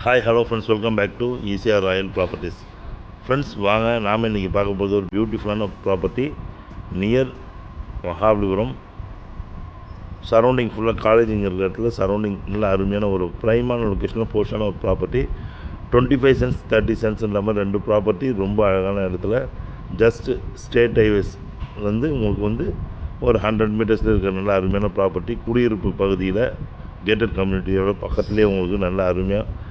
Hi hello friends, welcome back to ECR royal properties. Friends வாங்க, நாம் இன்றைக்கி பார்க்க போகிறது ஒரு பியூட்டிஃபுல்லான ப்ராப்பர்ட்டி நியர் மகாபலிபுரம். சரௌண்டிங் ஃபுல்லாக காலேஜிங் இருக்கிற இடத்துல சரௌண்டிங் நல்ல அருமையான ஒரு ப்ரைமான லொக்கேஷனில் போஸ்டான ஒரு ப்ராப்பர்ட்டி. 25 சென்ட்ஸ் 30 சென்ட்ஸ்ன்ற மாதிரி ரெண்டு ப்ராப்பர்ட்டி ரொம்ப அழகான இடத்துல. ஜஸ்ட் ஸ்டேட் ஹைவேஸ் உங்களுக்கு ஒரு 100 மீட்டர்ஸில் இருக்கிற நல்ல அருமையான ப்ராப்பர்ட்டி. குடியிருப்பு பகுதியில் கேட்டட் கம்யூனிட்டியோட பக்கத்துலேயே உங்களுக்கு நல்ல அருமையாக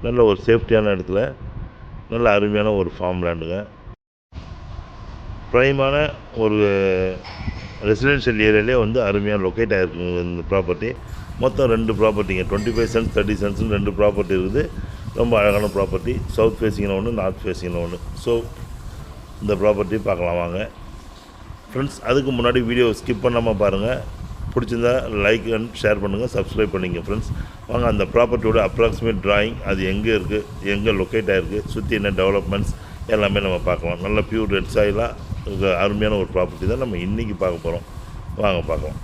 நல்ல ஒரு சேஃப்டியான இடத்துல நல்ல அருமையான ஒரு ஃபார்ம் லேண்டுங்க. ப்ரைமான ஒரு ரெசிடென்ஷியல் ஏரியாலே அருமையாக லொக்கேட் ஆகிருக்குங்க இந்த ப்ராப்பர்ட்டி. மொத்தம் ரெண்டு ப்ராப்பர்ட்டிங்க, 25 சென்ட்ஸ் 30 சென்ட்ஸ்னு ரெண்டு ப்ராப்பர்ட்டி இருக்குது. ரொம்ப அழகான ப்ராப்பர்ட்டி. சவுத் ஃபேஸிங்கில் ஒன்று, நார்த் ஃபேஸிங்கில் ஒன்று. ஸோ இந்த ப்ராப்பர்ட்டி பார்க்கலாம் வாங்க ஃப்ரெண்ட்ஸ். அதுக்கு முன்னாடி வீடியோ ஸ்கிப் பண்ணாமல் பாருங்கள். பிடிச்சிருந்தா லைக் அண்ட் ஷேர் பண்ணுங்கள், சப்ஸ்கிரைப் பண்ணிங்க ஃப்ரெண்ட்ஸ். வாங்க அந்த ப்ராப்பர்ட்டியோட அப்ராக்சிமேட் ட்ராயிங், அது எங்கே இருக்குது, எங்கே லொக்கேட் ஆகிருக்கு, சுற்றி என்ன டெவலப்மெண்ட்ஸ் எல்லாமே நம்ம பார்க்கலாம். நல்ல பியூர் ரெட் சாயிலாக அருமையான ஒரு ப்ராப்பர்ட்டி தான் நம்ம இன்றைக்கி பார்க்க போகிறோம். வாங்க பார்க்கலாம்.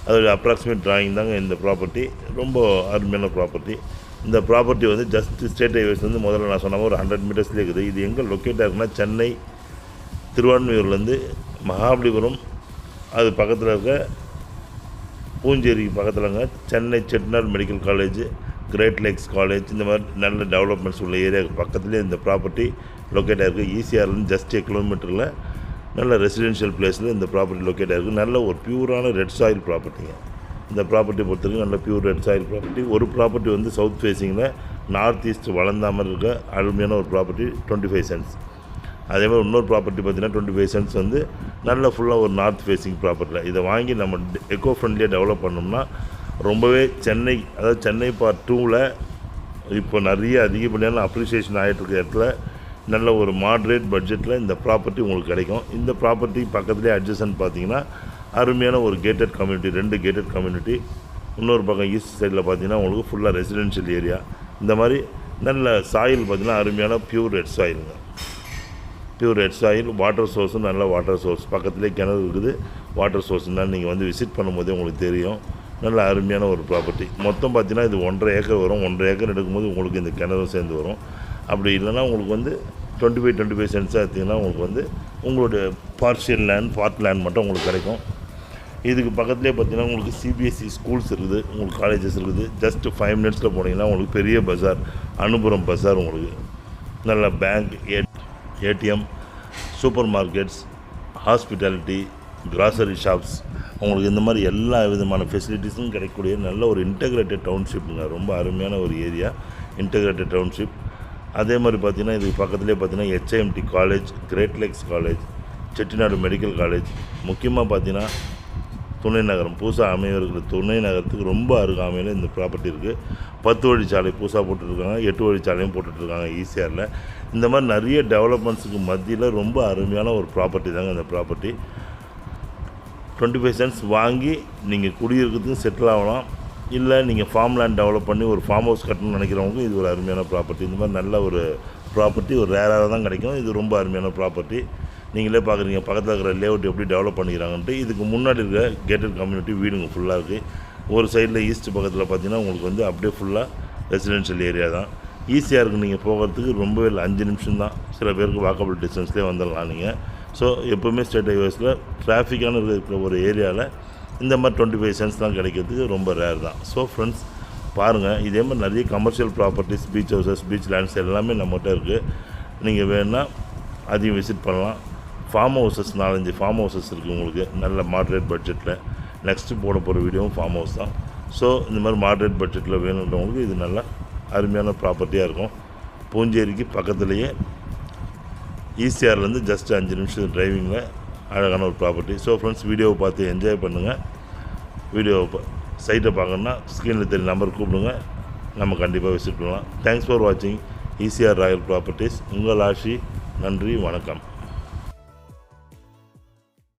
அதோடய அப்ராக்சிமேட் ட்ராயிங் தாங்க இந்த ப்ராப்பர்ட்டி. ரொம்ப அருமையான ப்ராப்பர்ட்டி. இந்த ப்ராப்பர்ட்டி ஜஸ்ட் ஸ்டேட் ஹைவேஸ் முதல்ல நான் சொன்ன ஒரு 100 மீட்டர்ஸ்லேயே இருக்குது. இது எங்கே லொக்கேட் ஆகுதுன்னா சென்னை திருவான்மியூர்லேருந்து மகாபலிபுரம், அது பக்கத்தில் இருக்க பூஞ்சேரிக்கு பக்கத்தில்ங்க Chennai Chettinad medical college, great lakhs college, இந்த மாதிரி நல்ல டெவலப்மெண்ட்ஸ் உள்ள ஏரியாவுக்கு பக்கத்துலேயே இந்த ப்ராப்பர்ட்டி லொக்கேட் ஆகிருக்கு. ஈசிஆர்லேருந்து ஜஸ்ட் 1 கிலோமீட்டரில் நல்ல ரெசிடென்ஷியல் பிளேஸில் இந்த ப்ராப்பர்ட்டி லொக்கேட் ஆகிருக்கு. நல்ல ஒரு பியூரான ரெட் சாயில் ப்ராப்பர்ட்டிங்க. இந்த ப்ராப்பர்ட்டி பொறுத்தவரைக்கும் நல்ல பியூர் ரெட் சாயில் ப்ராப்பர்ட்டி. ஒரு ப்ராப்பர்ட்டி சவுத் ஃபேஸிங்கில் நார்த் ஈஸ்ட் வளர்ந்த மாதிரி இருக்க அருமையான ஒரு ப்ராப்பர்ட்டி, 25 சென்ட்ஸ். அதே மாதிரி இன்னொரு ப்ராப்பர்ட்டி பார்த்திங்கன்னா 25 சென்ட்ஸ் நல்ல ஃபுல்லாக ஒரு நார்த் ஃபேஸிங் ப்ராப்பர்ட்டியில். இதை வாங்கி நம்ம எக்கோ ஃப்ரெண்ட்லியாக டெவலப் பண்ணோம்னா ரொம்பவே சென்னை பார்ட் 2ல் இப்போ நிறைய அதிகப்படியான அப்ரிசியேஷன் ஆகிட்டுருக்க இடத்துல நல்ல ஒரு மாட்ரேட் பட்ஜெட்டில் இந்த ப்ராப்பர்ட்டி உங்களுக்கு கிடைக்கும். இந்த ப்ராப்பர்ட்டி பக்கத்துலேயே அட்ஜசன்ட் பார்த்திங்கன்னா அருமையான ஒரு கேட்டட் கம்யூனிட்டி, 2 கேட்டட் கம்யூனிட்டி. இன்னொரு பக்கம் ஈஸ்ட் சைடில் பார்த்திங்கன்னா உங்களுக்கு ஃபுல்லாக ரெசிடென்ஷியல் ஏரியா. இந்த மாதிரி நல்ல சாயில் பார்த்திங்கன்னா அருமையான பியூர் ரெட் சாயிலுங்க. Pure red soil. வாட்டர் சோர்ஸும் நல்ல வாட்டர் சோர்ஸ், பக்கத்துலேயே கிணறு இருக்குது. வாட்டர் சோர்ஸ்னால் நீங்கள் விசிட் பண்ணும்போதே உங்களுக்கு தெரியும். நல்ல அருமையான ஒரு ப்ராப்பர்ட்டி. மொத்தம் பார்த்தீங்கன்னா இது 1.5 ஏக்கர் வரும். 1.5 ஏக்கர் எடுக்கும்போது உங்களுக்கு இந்த கிணறும் சேர்ந்து வரும். அப்படி இல்லைன்னா உங்களுக்கு 25 சென்ட்ஸாக எடுத்திங்கன்னா உங்களுக்கு உங்களுடைய பார்ட் லேண்ட் மட்டும் உங்களுக்கு கிடைக்கும். இதுக்கு பக்கத்துலேயே பார்த்தீங்கன்னா உங்களுக்கு சிபிஎஸ்சி ஸ்கூல்ஸ் இருக்குது, உங்களுக்கு காலேஜஸ் இருக்குது. ஜஸ்ட் 5 மினிட்ஸில் போனீங்கன்னா உங்களுக்கு பெரிய பஜார், அனுபுரம் பஜார், உங்களுக்கு நல்ல bank, ATM, super markets, hospitality, grocery shops, உங்களுக்கு இந்த மாதிரி எல்லா விதமான ஃபெசிலிட்டிஸும் கிடைக்கக்கூடிய நல்ல ஒரு இன்டெகிரேட்டட் டவுன்ஷிப்புங்க. ரொம்ப அருமையான ஒரு ஏரியா, இன்டெகிரேட்டட் டவுன்ஷிப். அதே மாதிரி பார்த்திங்கன்னா இதுக்கு பக்கத்துலேயே பார்த்தீங்கன்னா HIMT college, great lakhs college, Chettinad medical college. முக்கியமாக பார்த்தீங்கன்னா துணை நகரம், புதுசாக அமையிருக்கிற துணை நகரத்துக்கு ரொம்ப அருகாமையில் இந்த ப்ராப்பர்ட்டி இருக்குது. 10 வழிச்சாலை புதுசாக போட்டுட்ருக்காங்க, 8 வழிச்சாலையும் போட்டுட்ருக்காங்க ஈசிஆரில். இந்த மாதிரி நிறைய டெவலப்மெண்ட்ஸுக்கு மத்தியில் ரொம்ப அருமையான ஒரு ப்ராப்பர்ட்டி தாங்க இந்த ப்ராப்பர்ட்டி. 25 சென்ட்ஸ் வாங்கி நீங்கள் குடியிருக்கிறதுக்கு செட்டில் ஆகலாம். இல்லை நீங்கள் ஃபார்ம் லேண்ட் டெவலப் பண்ணி ஒரு ஃபார்ம் ஹவுஸ் கட்டணும்னு நினைக்கிறவங்க இது ஒரு அருமையான ப்ராப்பர்ட்டி. இந்த மாதிரி நல்ல ஒரு ப்ராப்பர்ட்டி ஒரு ரேராக தான் கிடைக்கும். இது ரொம்ப அருமையான ப்ராப்பர்ட்டி. நீங்களே பார்க்குறீங்க பக்கத்தில் இருக்கிற லேஅவுட் எப்படி டெவலப் பண்ணிக்கிறாங்கன்ட்டு. இதுக்கு முன்னாடி இருக்கிற கேட்டட் கம்யூனிட்டி வீடுங்க ஃபுல்லாக இருக்குது. ஒரு சைடில் ஈஸ்ட் பக்கத்தில் பார்த்தீங்கன்னா உங்களுக்கு அப்படியே ஃபுல்லாக ரெசிடென்ஷியல் ஏரியா தான். ஈஸியாக இருக்குது நீங்கள் போகிறதுக்கு. ரொம்பவே 5 நிமிஷம் தான், சில பேருக்கு வாக்கபிள் டிஸ்டன்ஸ்லேயே வந்துடலாம் நீங்கள். ஸோ எப்போவுமே ஸ்டேட் ஹைவேஸில் டிராஃபிக்கான இருக்கிற ஒரு ஏரியாவில் இந்த மாதிரி 25 சென்ட்ஸ் தான் கிடைக்கிறதுக்கு ரொம்ப ரேர் தான். ஸோ ஃப்ரெண்ட்ஸ் பாருங்கள், இதே மாதிரி நிறைய commercial properties, beach houses, beach lands எல்லாமே நம்மகிட்ட இருக்குது. நீங்கள் வேணால் அதையும் விசிட் பண்ணலாம். ஃபார்ம் ஹவுசஸ் 4-5 ஃபார்ம் ஹவுசஸ் இருக்குது உங்களுக்கு நல்ல மாட்ரேட் பட்ஜெட்டில். நெக்ஸ்ட்டு போட போகிற வீடியோவும் ஃபார்ம் ஹவுஸ் தான். ஸோ இந்த மாதிரி மாட்ரேட் பட்ஜெட்டில் வேணுன்றவங்களுக்கு இது நல்லா அருமையான ப்ராப்பர்ட்டியாக இருக்கும். பூஞ்சேரிக்கு பக்கத்துலேயே ஈசிஆர்லேருந்து ஜஸ்ட் 5 நிமிஷம் டிரைவிங்கில் அழகான ஒரு ப்ராப்பர்ட்டி. ஸோ ஃப்ரெண்ட்ஸ் வீடியோவை பார்த்து என்ஜாய் பண்ணுங்கள். வீடியோவை சைட்டை பார்க்கணுன்னா ஸ்க்ரீனில் தெரிய நம்பர் கூப்பிடுங்க, நம்ம கண்டிப்பாக விசிட் பண்ணலாம். தேங்க்ஸ் ஃபார் வாட்சிங் ஈசிஆர் ராயல் ப்ராப்பர்ட்டிஸ். உங்கள் ஆஷி. நன்றி, வணக்கம்.